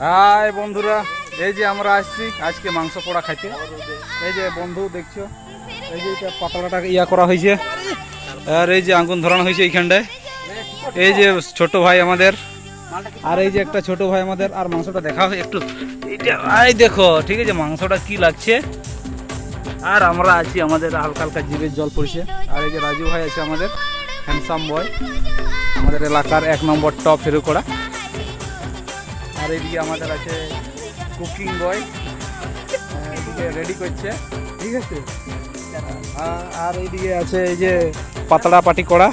High বন্ধুরা, এই যে আমরা আসছি আজকে মাংস পোড়া খাইতে। এই যে বন্ধু দেখছো, এই যে এটা পাতলাটা ইয়া করা হয়েছে, আর এই যে আগুন ধরানো হয়েছে এইখানটায়। এই যে ছোট ভাই আমাদের, আর এই যে একটা ছোট ভাই আমাদের। আর মাংসটা দেখা হয় একটু, এইটা আই দেখো, ঠিক আছে মাংসটা কি লাগছে। আর আমরা আছি, আমাদের হালকা হালকা জিভের জল পড়ছে। আর এই যে রাজু ভাই আছে আমাদের, হ্যান্ডসাম বয়, আমাদের এলাকার 1 নম্বর টপ হিরো করা। আর এইদিকে আমাদের আছে কুকিং বয়, এদিকে রেডি করছে, ঠিক আছে। আর এইদিকে আছে এই যে পাতলা পাটি করা,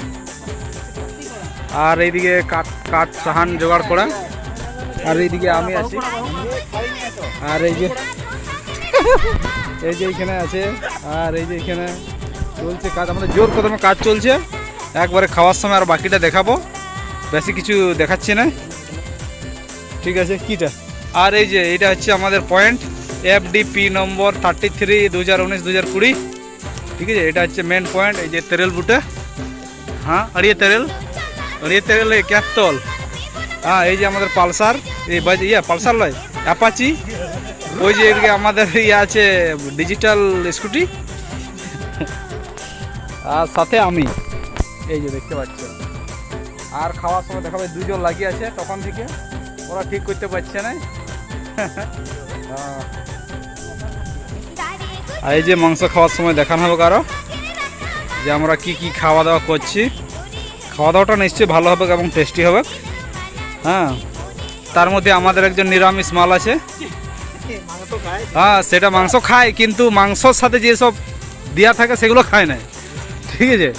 আর এইদিকে কাঠ সাহান জোগাড় করা। আর এইদিকে আমি আছি, আর এই যে এইখানে আছে। আর এই যে এখানে চলছে কাজ, আমাদের জোর কদমে কাজ চলছে। একবারে খাওয়ার সময় আর বাকিটা দেখাবো, বেশি কিছু দেখাচ্ছি না, ঠিক আছে কিটা। আর এই যে এটা হচ্ছে আমাদের পয়েন্ট FDP নম্বর 33 2019-2020, ঠিক আছে। এটা হচ্ছে মেন পয়েন্ট। এই যে তেরেল বুটে, হ্যাঁ अड़िए तेरेल ক্যাপতল। হ্যাঁ এই যে আমাদের পালসার, এই ইয়া পালসার লয়, অ্যাপাচি। ওই যে এদিকে আমাদের ইয়ে আছে ডিজিটাল স্কুটি, আর সাথে আমি, এই যে দেখতে পাচ্ছ। আর খাওয়ার সময় দেখাবে দুজন লাগিয়ে আছে, তখন থেকে ওরা ঠিক করতে পারছে না। আর এই যে মাংস খাওয়ার সময় দেখানো হবে কারো যে আমরা কি কি খাওয়া দাওয়া করছি। খাওয়া দাওয়াটা নিশ্চয়ই ভালো হবে এবং টেস্টি হবে। হ্যাঁ, তার মধ্যে আমাদের একজন নিরামিষ মাল আছে। হ্যাঁ, সেটা মাংস খায়, কিন্তু মাংসর সাথে যেসব দেওয়া থাকে সেগুলো খায় না, ঠিক আছে।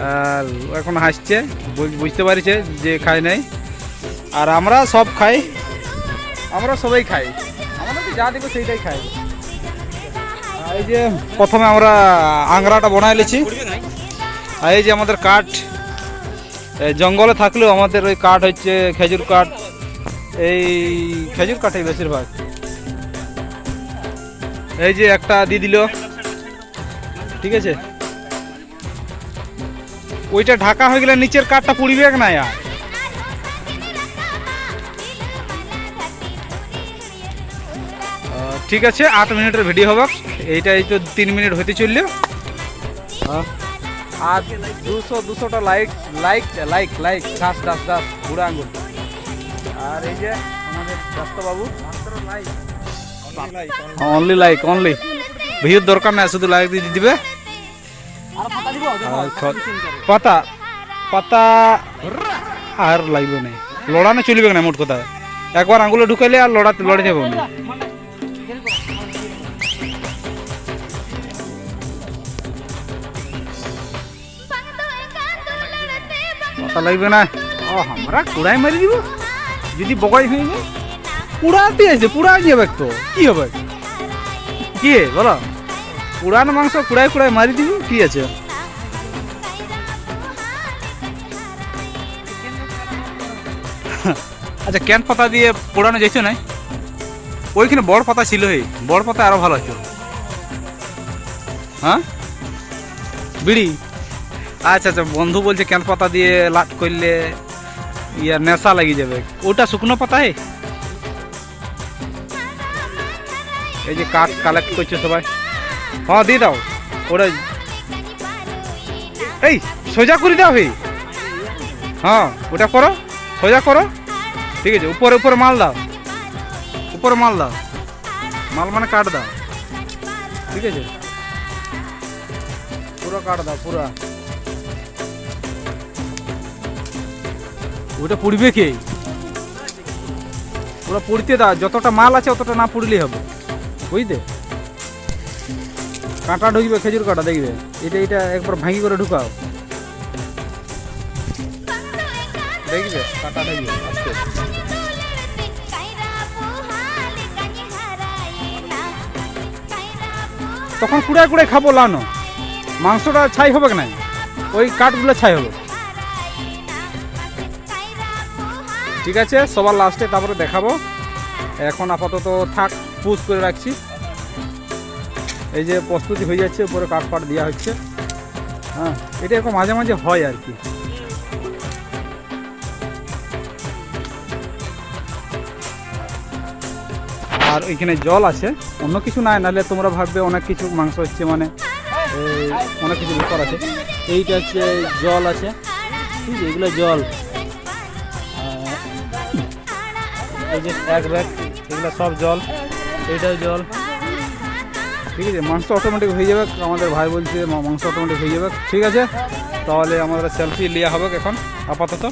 আর এখন হাসছে, বুঝতে পারছে যে খায় নাই। আর আমরা সব খাই, আমরা সবাই খাই, আমাদের যা দেখো সেইটাই খাই। এই যে প্রথমে আমরা আংরাটা বানাই লিছি। আর এই যে আমাদের কাঠ, জঙ্গলে থাকলেও আমাদের ওই কাঠ হচ্ছে খেজুর কাঠ, এই খেজুর কাঠই বেশিরভাগ। এই যে একটা দিয়ে দিল, ঠিক আছে। ওইটা ঢাকা হয়ে গেলে নিচের কাঠটা পুড়িবে না। আর ঠিক আছে, 8 মিনিটের ভিডিও হবে। এইটাই তো 3 মিনিট হতে চললো। আর 200টা লাইক দাস বুড়া আঙ্গুল। আর এই যে আমাদের বাবু, অনলি লাইক, অনলি ভিউর দরকার নাই, শুধু লাইক দিয়ে দিবে। পাতা পাতা আর লাগবে না, লড়ানো চলবে না। মোট কথা একবার আঙ্গুলে ঢুকাইলে আর লড়ে যাবো না। পাতা লাগবে না। ও আমরা কুড়াই মারি দিব, যদি বগাই হয়ে যায় পুড়াতে আছে, পুড়া যাবে তো কি হবে, কি বলো। পুরানো মাংস কুড়াই মারি দিব, কি আছে। আচ্ছা, ক্যান পাতা দিয়ে পোড়ানো যাইছো না? ওইখানে বড় পাতা ছিল, বড় পাতা আরো ভালো আছে। হ্যাঁ বিড়ি, আচ্ছা আচ্ছা, বন্ধু বলছে ক্যান পাতা দিয়ে লাট করলে ইয়ার নেশা লাগি যাবে। ওটা শুকনো পাতা। এই যে কাঠ কালেক্ট করছে সবাই। হ্যাঁ দিয়ে দাও, ওটা এই সোজা করে দাও। হ্যাঁ ওটা করো, সোজা করো, ঠিক আছে। উপরে মাল দাও, উপরে মাল দাও, মাল মানে কাট দাও, ঠিক আছে। পুরো কাট দাও, পুরো। ওটা পুড়বে কে? পুরো পুড়তে দাও, যতটা মাল আছে অতটা না পুড়লেই হবে, বুঝতে। কাঁটা ঢুকবে, খেজুর কাঁটা দেখবে। এটা একবার ভাঙি করে ঢুকাও, দেখবে কাঁটা ঢুকবে আস্তে। তখন কুড়ায় খাবো, লানো মাংসটা ছাই হবে না, ওই কাঠগুলো ছাই হবে, ঠিক আছে। সবার লাস্টে তারপরে দেখাবো। এখন আপাতত থাক, পুশ করে রাখছি। এই যে প্রস্তুতি হয়ে যাচ্ছে, উপরে কাঠ দেওয়া হচ্ছে। হ্যাঁ, এটা এরকম মাঝে মাঝে হয় আর কি। আর ওইখানে জল আছে, অন্য কিছু নাই, নাহলে তোমরা ভাববে অনেক কিছু মাংস হচ্ছে, মানে অনেক কিছু ব্যাপার আছে। এইটা হচ্ছে জল আছে, ঠিক আছে, এগুলো জল, এই যে এক ব্যাগ, এগুলো সব জল, এইটাও জল, ঠিক আছে। মাংস অটোমেটিক হয়ে যাবে, আমাদের ভাই বলছে মাংস অটোমেটিক হয়ে যাবে, ঠিক আছে। তাহলে আমাদের সেলফি লিয়া হবে এখন আপাতত।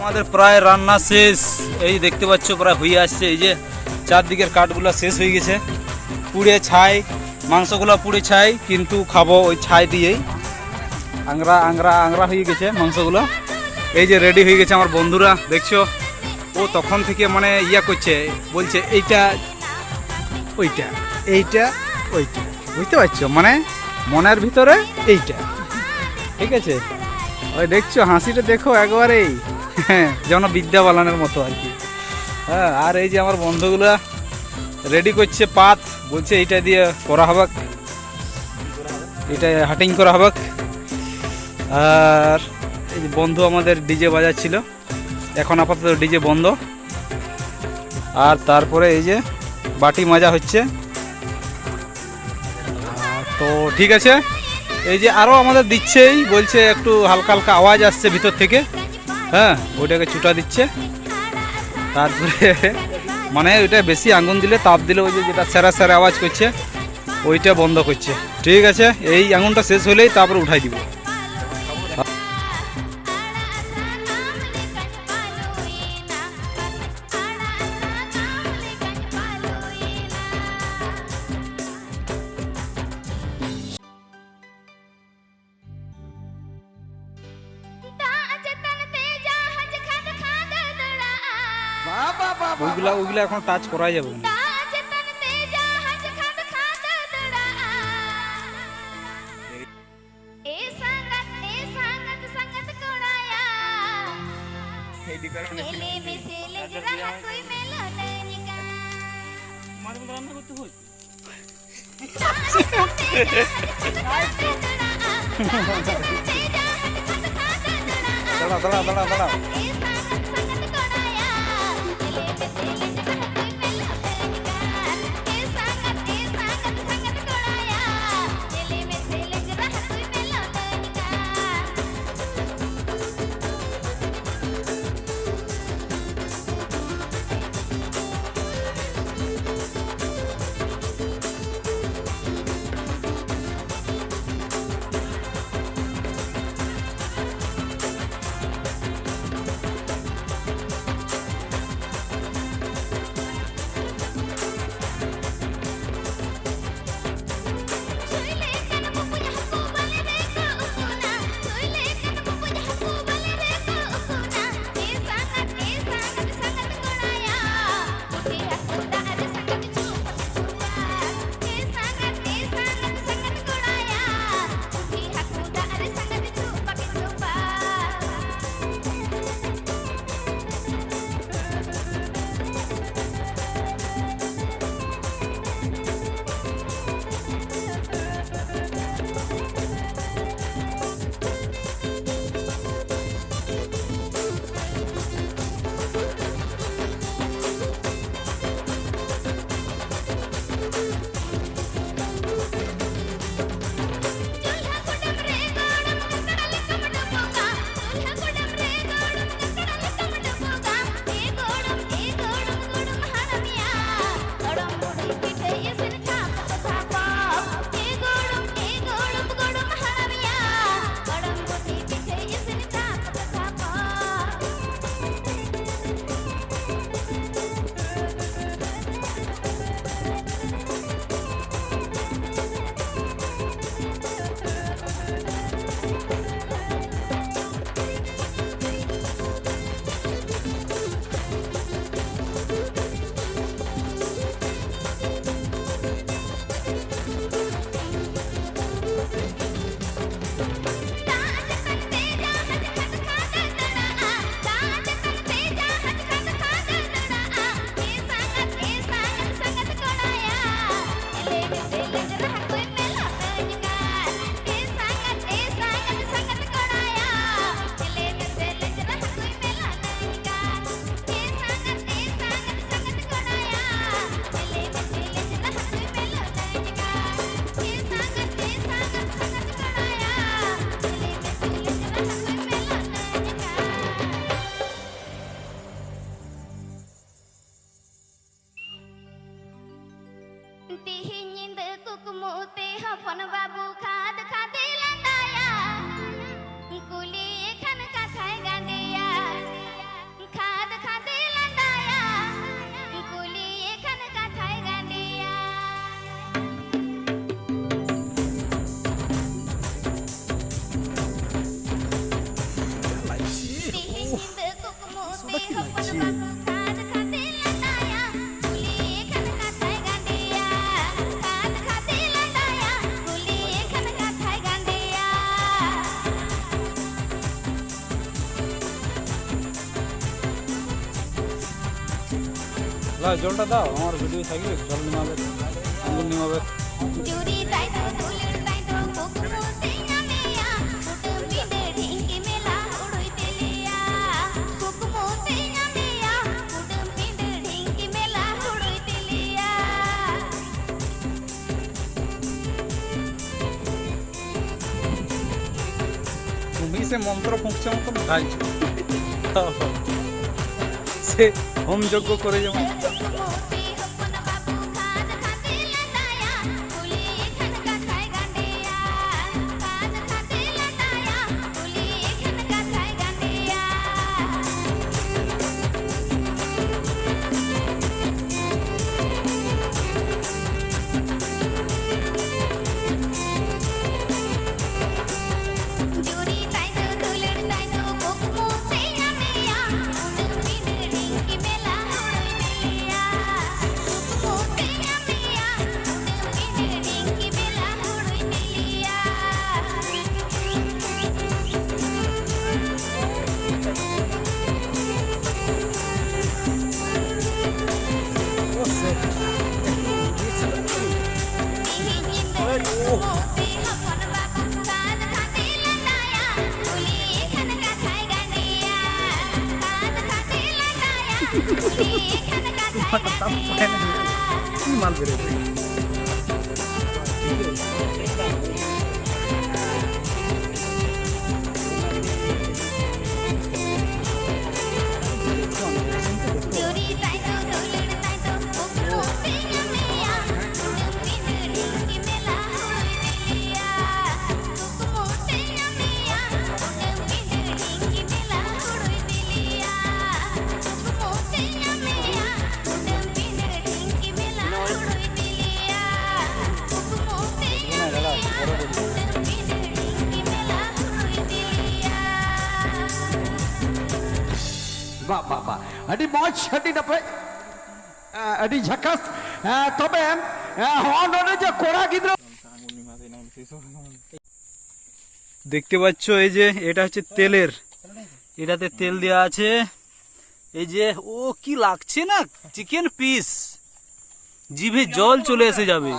আমাদের প্রায় রান্না শেষ, এই দেখতে পাচ্ছ প্রায় হয়ে আসছে। এই যে চারদিকের কাঠগুলো শেষ হয়ে গেছে, পুড়ে ছাই, মাংসগুলো পুড়ে ছাই, কিন্তু খাবো ওই ছাই দিয়েই। আংরা আংরা আংরা হয়ে গেছে মাংসগুলো। এই যে রেডি হয়ে গেছে আমার বন্ধুরা, দেখছো ও তখন থেকে মানে ইয়া করছে, বলছে এইটা ওইটা, এইটা ওইটা, বুঝতে পারছো, মানে মনের ভিতরে এইটা, ঠিক আছে। ওই দেখছো হাসিটা দেখো একবারেই, হ্যাঁ, যেমন বিদ্যা বালানের মতো আর কি। হ্যাঁ, আর এই যে আমার বন্ধুগুলা রেডি করছে পাত, বলছে এইটা দিয়ে করা হবে, এটা হাটিং করা হবে। আর এই যে বন্ধু আমাদের ডিজে বাজাচ্ছিল, এখন আপাতত ডিজে বন্ধ। আর তারপরে এই যে বাটি মাজা হচ্ছে। তো ঠিক আছে, এই যে আরও আমাদের দিচ্ছেই, বলছে একটু হালকা হালকা আওয়াজ আসছে ভিতর থেকে, হ্যাঁ, ওইটাকে চুটা দিচ্ছে। তারপরে মানে ওইটা বেশি আগুন দিলে, তাপ দিলে, ওই যে যেটা স্যারা স্যারা আওয়াজ করছে ওইটা বন্ধ করছে, ঠিক আছে। এই আগুনটা শেষ হলেই তারপরে উঠাই দিব। ওইগুলা এখন টাচ করা যাবে না। দাঁড়া দাঁড়া দাঁড়া দাঁড়া, দাও জলটা দাও, আমার ভিডিও থাকবে, জল নিমাবে, আঙুল নিমাবে। তুমি সে মন্ত্র ফুঁকছে মতন ঢালছো, সে হোম যজ্ঞ করে যেমন। মাল বেরোবে Adi moch, adi nape, adi jhakas, tobe honore je kora gidro. দেখতে পাচ্ছ এই যে এটা হচ্ছে তেলের, এটাতে তেল দেওয়া আছে। এই যে ও কি লাগছে না, চিকেন পিস, জিভে জল চলে এসে যাবে।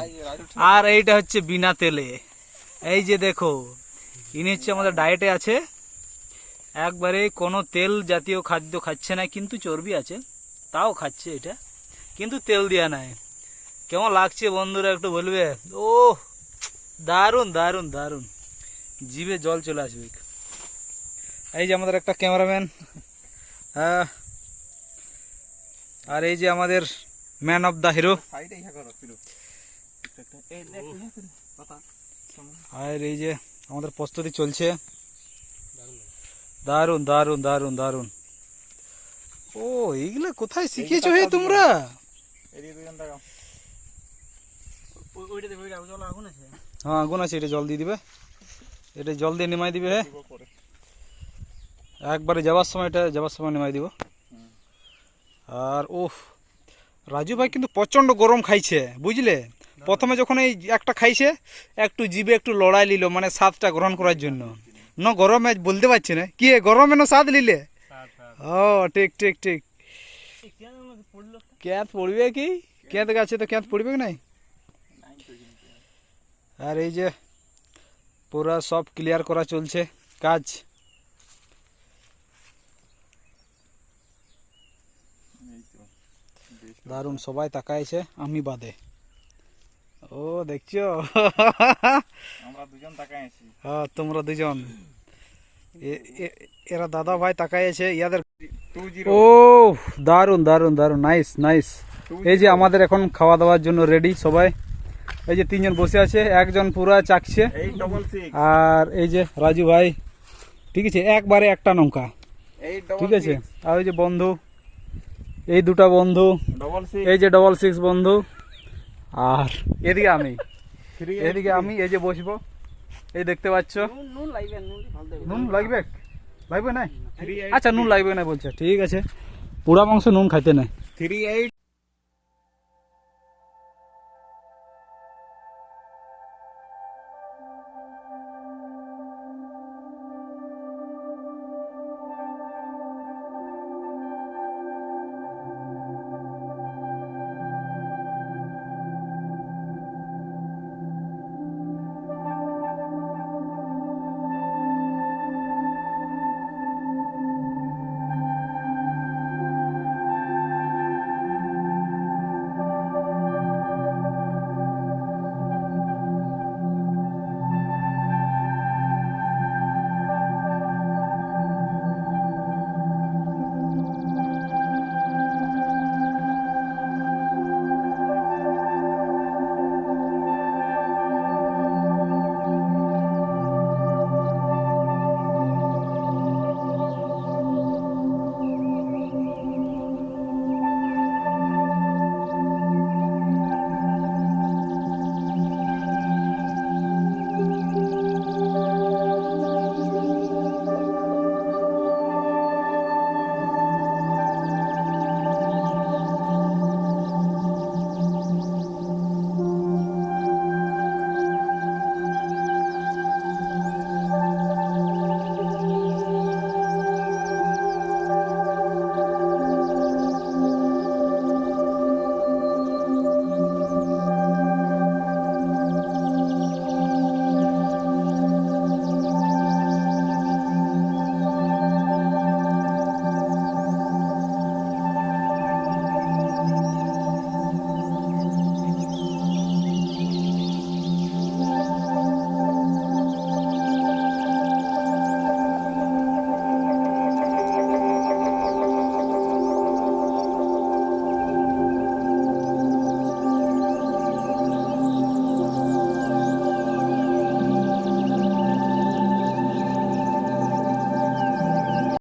আর এইটা হচ্ছে বিনা তেলে। এই যে দেখো, ইনি হচ্ছে আমাদের ডায়েটে আছে, একবারে কোনো তেল জাতীয় খাদ্য খাচ্ছে না, কিন্তু চর্বি আছে তাও খাচ্ছে এটা, কিন্তু তেল দেওয়া নাই। কেমন লাগছে বন্ধুরা একটু বলবে? ও দারুণ দারুণ দারুণ, জিভে জল চলে আসবে। এই যে আমাদের একটা ক্যামেরাম্যান, হ্যাঁ, আর এই যে আমাদের ম্যান অফ দা হিরো। আর এই যে আমাদের প্রস্তুতি চলছে, দারুণ দারুণ দারুণ দারুণ। ও এইগুলা কোথায় শিখেছো হে তোমরা? হ্যাঁ আগুন আছে, এটা জল দিয়ে দিবে, এটা জল দিয়ে নেমাই দিবে। হ্যাঁ একবারে যাওয়ার সময়, এটা যাওয়ার সময় নেমাই দিব। আর ওহ রাজু ভাই কিন্তু প্রচন্ড গরম খাইছে, বুঝলে? প্রথমে যখন এই একটা খাইছে, একটু জিভে একটু লড়াই নিল, মানে স্বাদটা গ্রহণ করার জন্য। না গরমে বলতে পারছি না কি গরমে না স্বাদ নিলে। ও ঠিক ঠিক ঠিক, ক্যাঁত পড়বে কি? ক্যাঁত গাছে তো ক্যাঁত পড়বে কি নাই? আর এই যে পুরা সব ক্লিয়ার করা চলছে কাজ। দারুণ, সবাই তাকাইছে আমি বাদে। ও দেখছো, আমরা দুজন তাকাইছি। হ্যাঁ তোমরা দুজন, এরা দাদা ভাই তাকাইছে ইয়াদের। ও দারুণ দারুণ দারুণ, নাইস নাইস। এই যে আমাদের এখন খাওয়া দাওয়ার জন্য রেডি সবাই। এই যে তিনজন বসে আছে, একজন পুরা চাকছে, আর এই যে রাজু ভাই, ঠিক আছে, একবারে একটা নৌকা, ঠিক আছে। আর ওই যে বন্ধু, এই দুটা বন্ধু, এই যে 66 বন্ধু, আর এদিকে আমি, এদিকে আমি, এই যে বসবো, এই দেখতে পাচ্ছ। নুন লাগবে, লাগবে না? আচ্ছা নুন লাগবে না বলছে, ঠিক আছে। পুরা মাংস নুন খাইতে নাই। 38